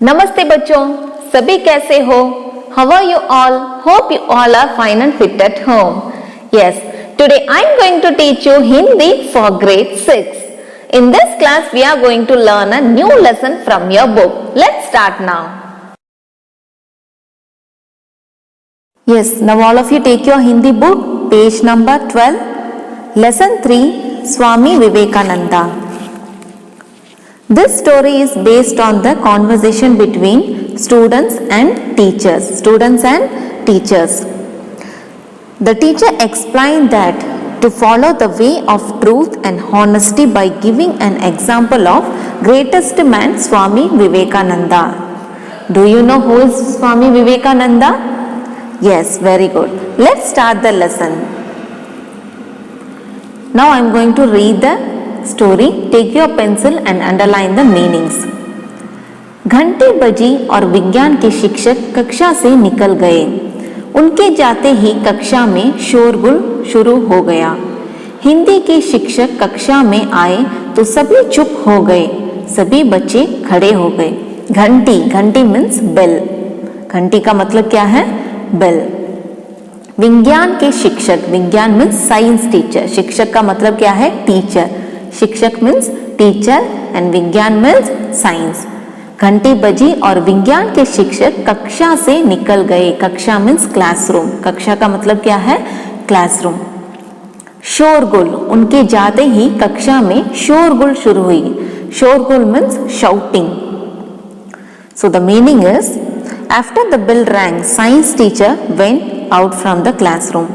नमस्ते बच्चों, सभी कैसे हो? How are you all? Hope you all are fine and fit at home. Yes, today I am going to teach you Hindi for grade 6. In this class we are going to learn a new lesson from your book. Let's start now. Yes, now all of you take your Hindi book, page number 12, lesson 3, Swami Vivekananda. This story is based on the conversation between students and teachers. The teacher explained that to follow the way of truth and honesty by giving an example of greatest man Swami Vivekananda. Do you know who is Swami Vivekananda? Yes, very good. Let's start the lesson. Now I am going to read the story. Take your pencil and underline the meanings. घंटी बजी और विज्ञान के शिक्षक कक्षा से निकल गए। उनके जाते ही कक्षा में शोरगुल शुरू हो गया। हिंदी के शिक्षक कक्षा में आए तो सभी चुप हो गए। सभी बच्चे खड़े हो गए। घंटी मीन्स बेल। घंटी का मतलब क्या है? बेल। विज्ञान के शिक्षक, विज्ञान मीन्स साइंस टीचर, शिक्षक का मतलब क्या है? टीचर। शिक्षक मीन्स टीचर एंड विज्ञान मीन्स साइंस। घंटी बजी और विज्ञान के शिक्षक कक्षा से निकल गए। कक्षा मीन्स क्लासरूम। कक्षा का मतलब क्या है? क्लासरूम। शोरगुल, उनके जाते ही कक्षा में शोरगुल शुरू हुई। शोरगुल means shouting. So the meaning is after the bell rang, science teacher went out from the classroom.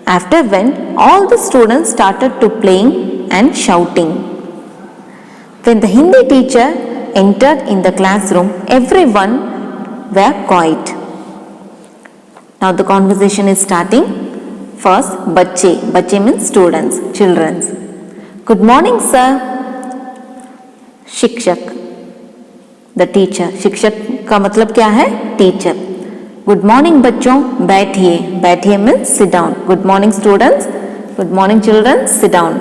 After when all the students started to playing and shouting. When the Hindi teacher entered in the classroom, everyone were quiet. Now the conversation is starting. First, बच्चे means students, children. Good morning, sir. शिक्षक, the teacher. शिक्षक का मतलब क्या है? Teacher. Good morning बच्चों, बैठिए means sit down. Good morning students, good morning children, sit down.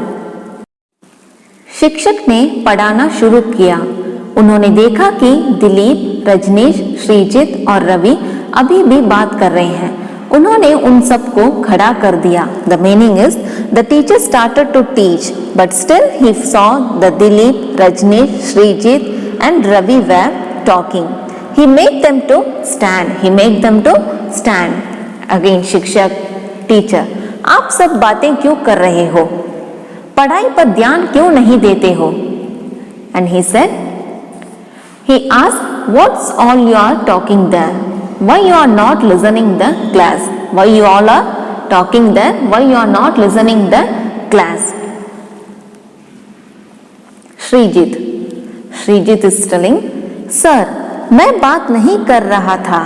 शिक्षक ने पढ़ाना शुरू किया। उन्होंने देखा कि दिलीप, रजनीश, श्रीजित और रवि अभी भी बात कर रहे हैं। उन्होंने उन सबको खड़ा कर दिया। The meaning is the teacher started to teach but still he saw the Dilip, Rajneesh, Shreejith and Ravi were talking. He made them to stand. Again, शिक्षक, टीचर, आप सब बातें क्यों कर रहे हो? पढ़ाई पर ध्यान क्यों नहीं देते हो? And he asked, what's all you are talking there? Why you are not listening the class? Why you all are talking there? Why you are not listening the class? Shrijit is telling, sir, मैं बात नहीं कर रहा था।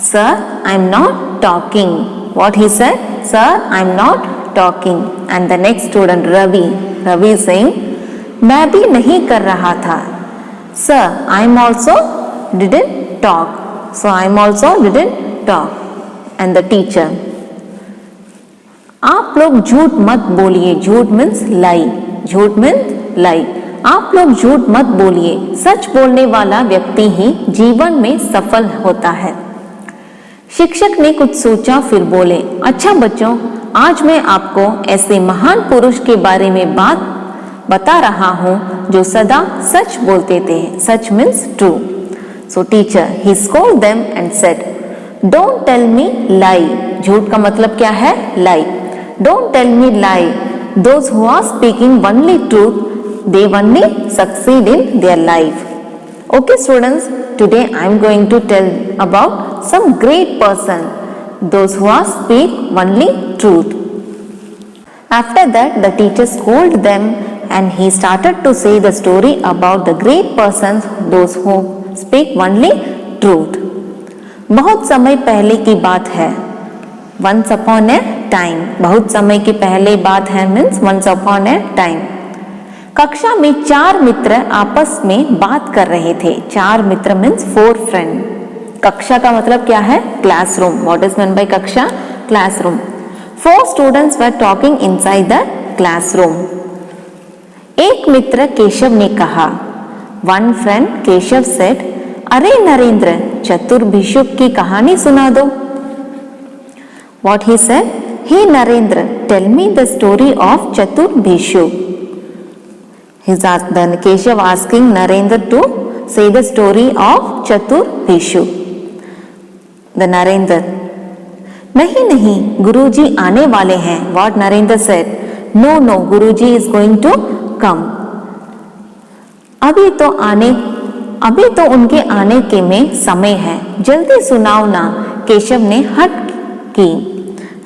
Sir, I am not talking. What he said? Sir, I am not talking. And the next student Ravi saying, मैं भी नहीं कर रहा था। Sir, I am also didn't talk. So I am also didn't talk. And the teacher, आप लोग झूठ मत बोलिए। झूठ मीन्स लाई। झूठ मीन्स लाई। आप लोग झूठ मत बोलिए। सच बोलने वाला व्यक्ति ही जीवन में सफल होता है। शिक्षक ने कुछ सोचा, फिर बोले, अच्छा बच्चों, आज मैं आपको ऐसे महान पुरुष के बारे में बात बता रहा हूं जो सदा सच बोलते थे। सच means true. So teacher he scold them and said, don't tell me lie. झूठ का मतलब क्या है? Lie. Don't tell me lie. Those who are speaking only truth, they only succeed in their life. Okay students, today I am going to tell about some great person, those who are speak only truth. After that the teacher scolded them and he started to say the story about the great persons, those who speak only truth. बहुत समय पहले की बात है। Once upon a time, बहुत समय की पहले बात है means once upon a time. कक्षा में 4 मित्र आपस में बात कर रहे थे। 4 मित्र मीन्स 4 फ्रेंड। कक्षा का मतलब क्या है? Classroom. What is mean by कक्षा? Classroom. 4 students were talking inside the classroom. एक मित्र केशव ने कहा, वन फ्रेंड केशव सेड, अरे नरेंद्र, चतुर भिक्षुक की कहानी सुना दो। What he said? Hey Narendra, tell me the story of Chatur Bhishuk. Then Keshav asking Narendra to say the story of Chatur Bhishuk. The Narendra, नहीं नहीं, गुरुजी आने वाले हैं। What Narendra said? No no, Guruji is going to come. अभी तो उनके आने के में समय है, जल्दी सुनाओ ना, केशव ने हट की।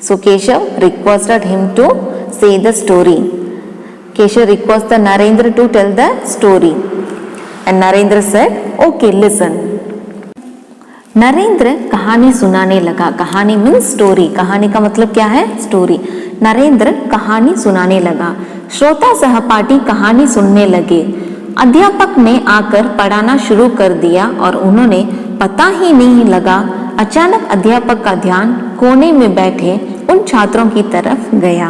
So Keshav requested him to say the story. Keshav requested Narendra to tell the story. And Narendra said, okay, listen. Narendra कहानी सुनाने लगा। कहानी मीन्स स्टोरी। कहानी का मतलब क्या है? स्टोरी। नरेंद्र कहानी सुनाने लगा। श्रोता सहपाठी कहानी सुनने लगे। अध्यापक ने आकर पढ़ाना शुरू कर दिया और उन्होंने पता ही नहीं लगा, अचानक अध्यापक का ध्यान कोने में बैठे उन छात्रों की तरफ गया।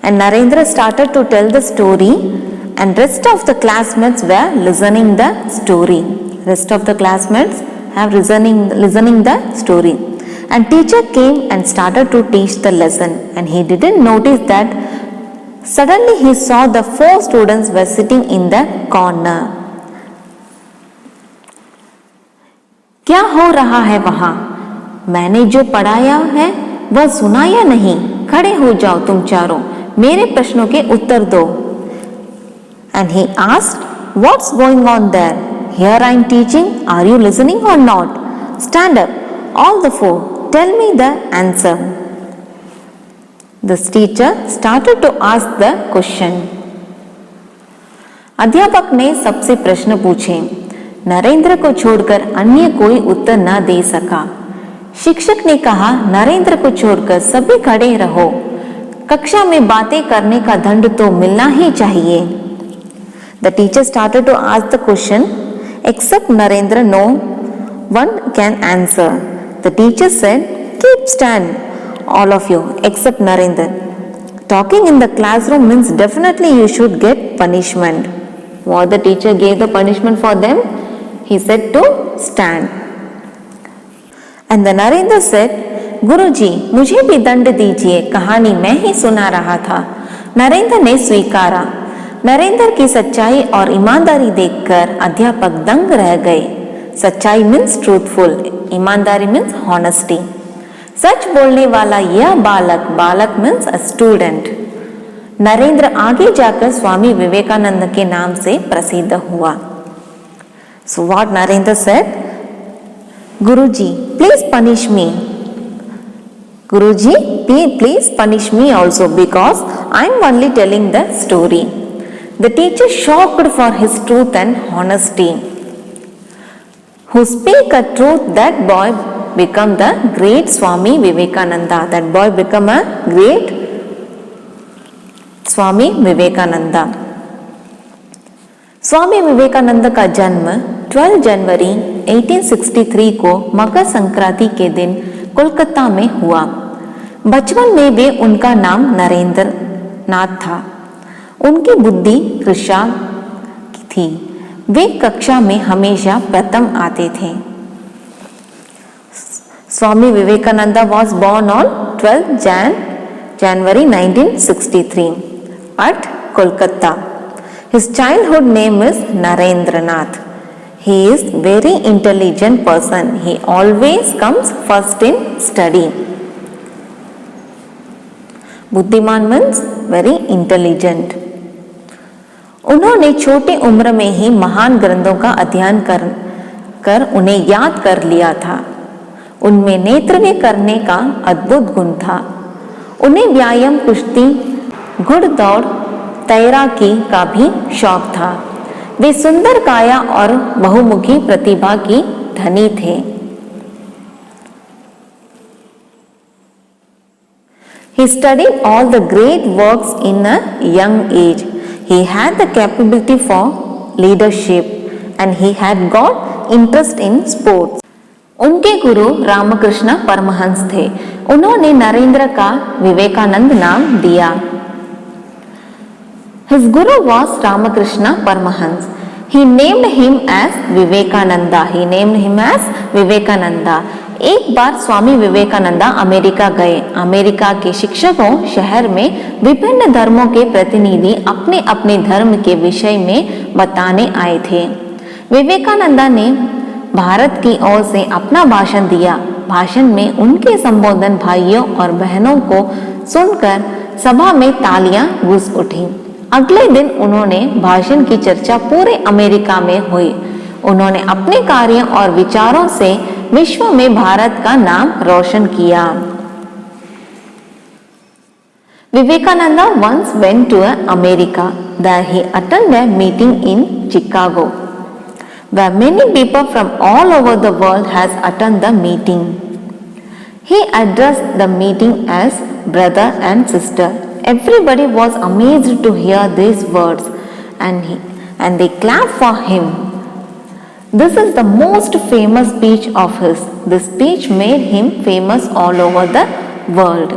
And Narendra started to tell the story and rest of the classmates were listening the story. Rest of the classmates have listening the story. And teacher came and started to teach the lesson and he didn't notice that suddenly he saw the 4 students were sitting in the corner. क्या हो रहा है वहां? मैंने जो पढ़ाया है वह सुना या नहीं? खड़े हो जाओ तुम चारों, मेरे प्रश्नों के उत्तर दो। And he asked, what's going on there? Here I am teaching. Are you listening or not? Stand up, all the 4. Tell me the answer. The teacher started to ask the question. अध्यापक ने सबसे प्रश्न पूछे। नरेंद्र को छोड़कर अन्य कोई उत्तर न दे सका। शिक्षक ने कहा, नरेंद्र को छोड़कर सभी खड़े रहो, कक्षा में बातें करने का दंड तो मिलना ही चाहिए। The teacher started to ask the question. Except Narendra, no one can answer. The teacher said, keep stand, all of you, except Narendra. Talking in the classroom means definitely you should get punishment. What the teacher gave the punishment for them? He said to stand. And the Narendra said, गुरुजी मुझे भी दंड दीजिए, कहानी मैं ही सुना रहा था। नरेंद्र ने स्वीकारा। नरेंद्र की सच्चाई और ईमानदारी देखकर अध्यापक दंग रह गए। सच्चाई मीन्स ट्रूथफुल, ईमानदारी मीन्स हॉनेस्टी। सच बोलने वाला यह बालक, बालक मीन्स अ स्टूडेंट। नरेंद्र आगे जाकर स्वामी विवेकानंद के नाम से प्रसिद्ध हुआ। So what Narendra said? Guruji, please punish me. Guruji, please punish me also because I am only telling the story. The teacher shocked for his truth and honesty. Who speak a truth, that boy become the great Swami Vivekananda. That boy become a great Swami Vivekananda. Swami Vivekananda का जन्म 12 जनवरी 1863 को मकर संक्रांति के दिन कोलकाता में हुआ। बचपन में वे उनका नाम नरेंद्र नाथ था। उनकी बुद्धि कृशा थी। वे कक्षा में हमेशा प्रथम आते थे। Swami Vivekananda was born on 12 January 1963 at Kolkata. His childhood name is Narendranath. He is very intelligent person. He always comes first in study. बुद्धिमान means very intelligent. उन्होंने छोटी उम्र में ही महान ग्रंथों का अध्ययन कर उन्हें याद कर लिया था। उनमें नेतृत्व करने का अद्भुत गुण था। उन्हें व्यायाम, कुश्ती, घुड़दौड़, तैराकी का भी शौक था। वे सुंदर काया और बहुमुखी प्रतिभा की धनी थे। He studied all the great works in a young age. He had the capability for leadership and he had got interest in sports. उनके गुरु रामकृष्ण परमहंस थे। उन्होंने नरेंद्र का विवेकानंद नाम दिया। His guru was Ramakrishna Paramahansa. He named him as Vivekananda. He named him as Vivekananda. एक बार स्वामी Vivekananda America गए. America के शिक्षकों शहर में विभिन्न धर्मों के प्रतिनिधि अपने अपने धर्म के विषय में बताने आए थे. विवेकानंदा ने भारत की ओर से अपना भाषण दिया. भाषण में उनके संबोधन भाइयों और बहनों को सुनकर सभा में तालियां गूंज उठी. अगले दिन उन्होंने भाषण की चर्चा पूरे अमेरिका में हुई. उन्होंने अपने कार्यों और विचारों से विश्व में भारत का नाम रोशन किया. Vivekananda once went to America. There he attended a meeting in Chicago, where many people from all over the world has attended the meeting. He addressed the meeting as brother and sister. Everybody was amazed to hear these words, and they clapped for him. This is the most famous speech of his. This speech made him famous all over the world.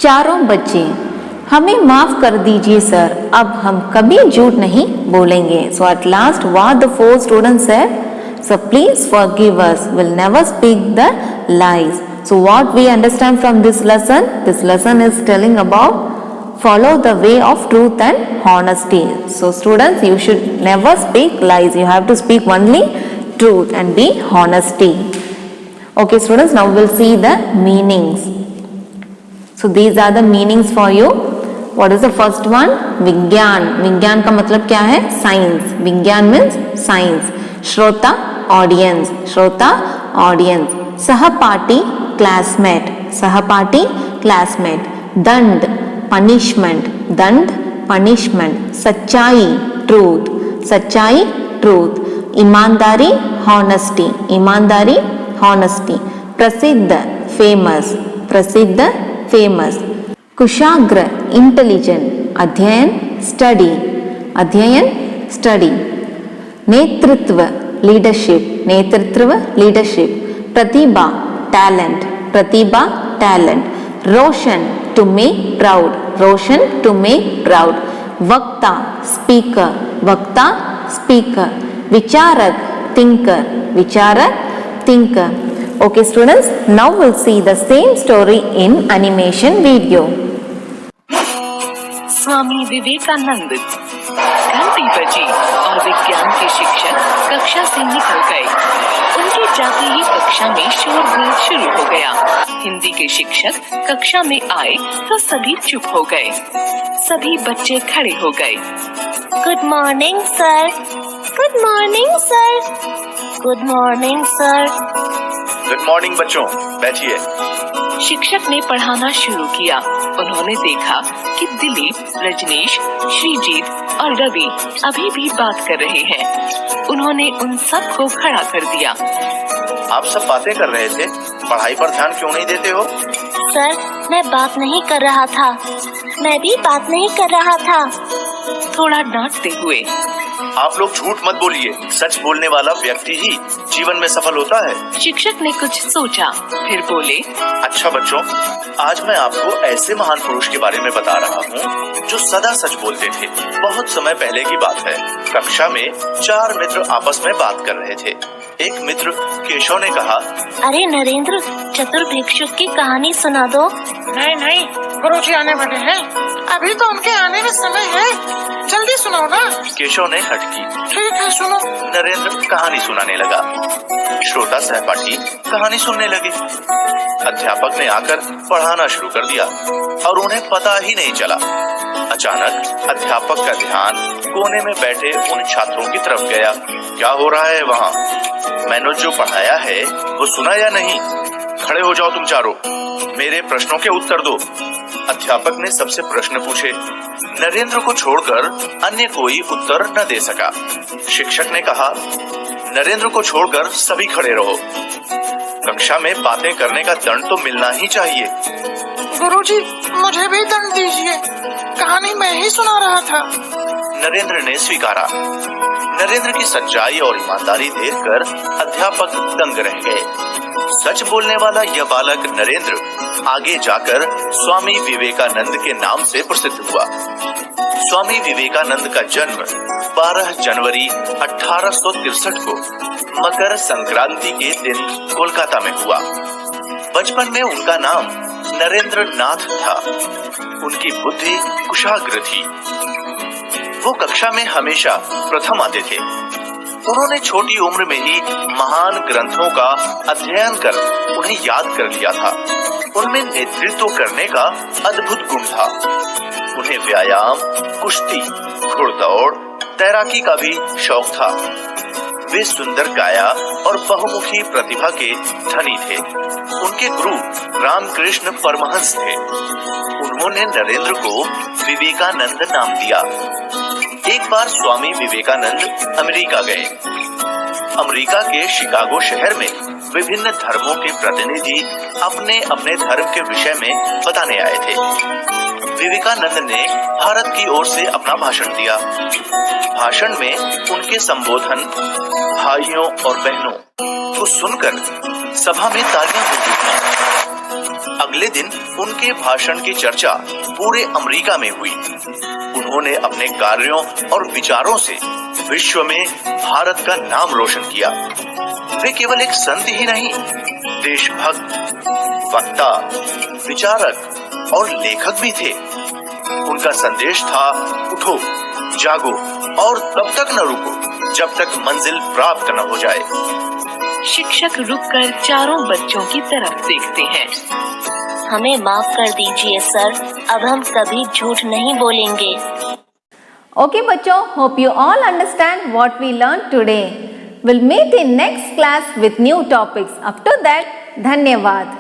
चारों बच्चे, हमें माफ कर दीजिए sir, अब हम कभी झूठ नहीं बोलेंगे. So at last what the 4 students said? So please forgive us, we'll never speak the lies. So what we understand from this lesson? This lesson is telling about follow the way of truth and honesty. So students, you should never speak lies. You have to speak only truth and be honesty. Okay students, now we'll see the meanings. So these are the meanings for you. What is the first one? विज्ञान. विज्ञान का मतलब क्या है? Science. विज्ञान means science. श्रोता audience. श्रोता audience. सहपाठी classmate. सहपाठी classmate. दंड punishment. दंड punishment. सच्चाई truth. सच्चाई truth. ईमानदारी honesty. ईमानदारी honesty. प्रसिद्ध famous. प्रसिद्ध famous. कुशाग्र इंटेलिजेंट. अध्ययन स्टडी. अध्ययन स्टडी. नेतृत्व लीडरशिप. नेतृत्व लीडरशिप. प्रतिभा टैलेंट. प्रतिभा टैलेंट. रोशन टू मेक प्राउड. रोशन टू मेक प्राउड. वक्ता स्पीकर. वक्ता स्पीकर. विचारक थिंकर. विचारक thinker. Okay students, now we'll see the same story in animation video. Swami Vivekananda. घंटी बजी और विज्ञान के शिक्षक कक्षा से निकल गए. उनके जाते ही कक्षा में शोरगुल शुरू हो गया. हिंदी के शिक्षक कक्षा में आए तो सभी चुप हो गए. सभी बच्चे खड़े हो गए. Good morning sir. Good morning sir. Good morning sir. Good morning बच्चों, बैठिए. शिक्षक ने पढ़ाना शुरू किया. उन्होंने देखा कि दिलीप, रजनीश, श्रीजीत और रवि अभी भी बात कर रहे हैं. उन्होंने उन सब को खड़ा कर दिया. आप सब बातें कर रहे थे, पढ़ाई पर ध्यान क्यों नहीं देते हो? सर, मैं बात नहीं कर रहा था. मैं भी बात नहीं कर रहा था. थोड़ा डांटते हुए. आप लोग झूठ मत बोलिए. सच बोलने वाला व्यक्ति ही जीवन में सफल होता है. शिक्षक ने कुछ सोचा, फिर बोले. अच्छा बच्चों, आज मैं आपको ऐसे महान पुरुष के बारे में बता रहा हूँ जो सदा सच बोलते थे. बहुत समय पहले की बात है. कक्षा में 4 मित्र आपस में बात कर रहे थे. एक मित्र केशव ने कहा, अरे नरेंद्र, चतुर्भिक्षुक की कहानी सुना दो. नहीं नहीं, गुरुजी आने वाले हैं. अभी तो उनके आने में समय है. जल्दी सुनाओ ना. केशव ने हट की. ठीक है, सुनो. नरेंद्र कहानी सुनाने लगा. श्रोता सहपाठी कहानी सुनने लगे. अध्यापक ने आकर पढ़ाना शुरू कर दिया और उन्हें पता ही नहीं चला. अचानक अध्यापक का ध्यान कोने में बैठे उन छात्रों की तरफ गया. क्या हो रहा है वहाँ? मैंने जो पढ़ाया है वो सुना या नहीं? खड़े हो जाओ तुम चारों, मेरे प्रश्नों के उत्तर दो. अध्यापक ने सबसे प्रश्न पूछे. नरेंद्र को छोड़कर अन्य कोई उत्तर न दे सका. शिक्षक ने कहा, नरेंद्र को छोड़कर सभी खड़े रहो. कक्षा में बातें करने का दंड तो मिलना ही चाहिए. गुरुजी, मुझे भी दंड दीजिए. कहानी मैं ही सुना रहा था. नरेंद्र ने स्वीकारा. नरेंद्र की सच्चाई और ईमानदारी देखकर अध्यापक दंग रह गए. सच बोलने वाला यह बालक नरेंद्र आगे जाकर स्वामी विवेकानंद के नाम से प्रसिद्ध हुआ. स्वामी विवेकानंद का जन्म 12 जनवरी 1863 को मकर संक्रांति के दिन कोलकाता में हुआ। बचपन में उनका नाम नरेंद्र नाथ था। उनकी बुद्धि कुशाग्र थी। वो कक्षा में हमेशा प्रथम आते थे। उन्होंने छोटी उम्र में ही महान ग्रंथों का अध्ययन कर उन्हें याद कर लिया था। उनमें नेतृत्व करने का अद्भुत गुण था। उन्हें व्यायाम, कुश्ती, घुड़दौड़, तैराकी का भी शौक था। वे सुंदर काया और बहुमुखी प्रतिभा के धनी थे। उनके गुरु रामकृष्ण परमहंस थे। उन्होंने नरेंद्र को विवेकानंद नाम दिया। एक बार स्वामी विवेकानंद अमेरिका गए। अमेरिका के शिकागो शहर में विभिन्न धर्मों के प्रतिनिधि अपने अपने धर्म के विषय में बताने आए थे। विवेकानंद ने भारत की ओर से अपना भाषण दिया। भाषण में उनके संबोधन भाइयों और बहनों को सुनकर सभा में तालियां गूंजी थीं। अगले दिन उनके भाषण की चर्चा पूरे अमेरिका में हुई। उन्होंने अपने कार्यों और विचारों से विश्व में भारत का नाम रोशन किया। वे केवल एक संत ही नहीं, देशभक्त, वक्ता, विचारक और लेखक भी थे। उनका संदेश था, उठो, जागो और तब तक न रुको जब तक मंजिल प्राप्त न हो जाए। शिक्षक रुककर चारों बच्चों की तरफ देखते हैं। हमें माफ कर दीजिए सर, अब हम कभी झूठ नहीं बोलेंगे। Okay बच्चों, hope you all understand what we learned today. We'll meet in next class with new topics. Up to that, धन्यवाद।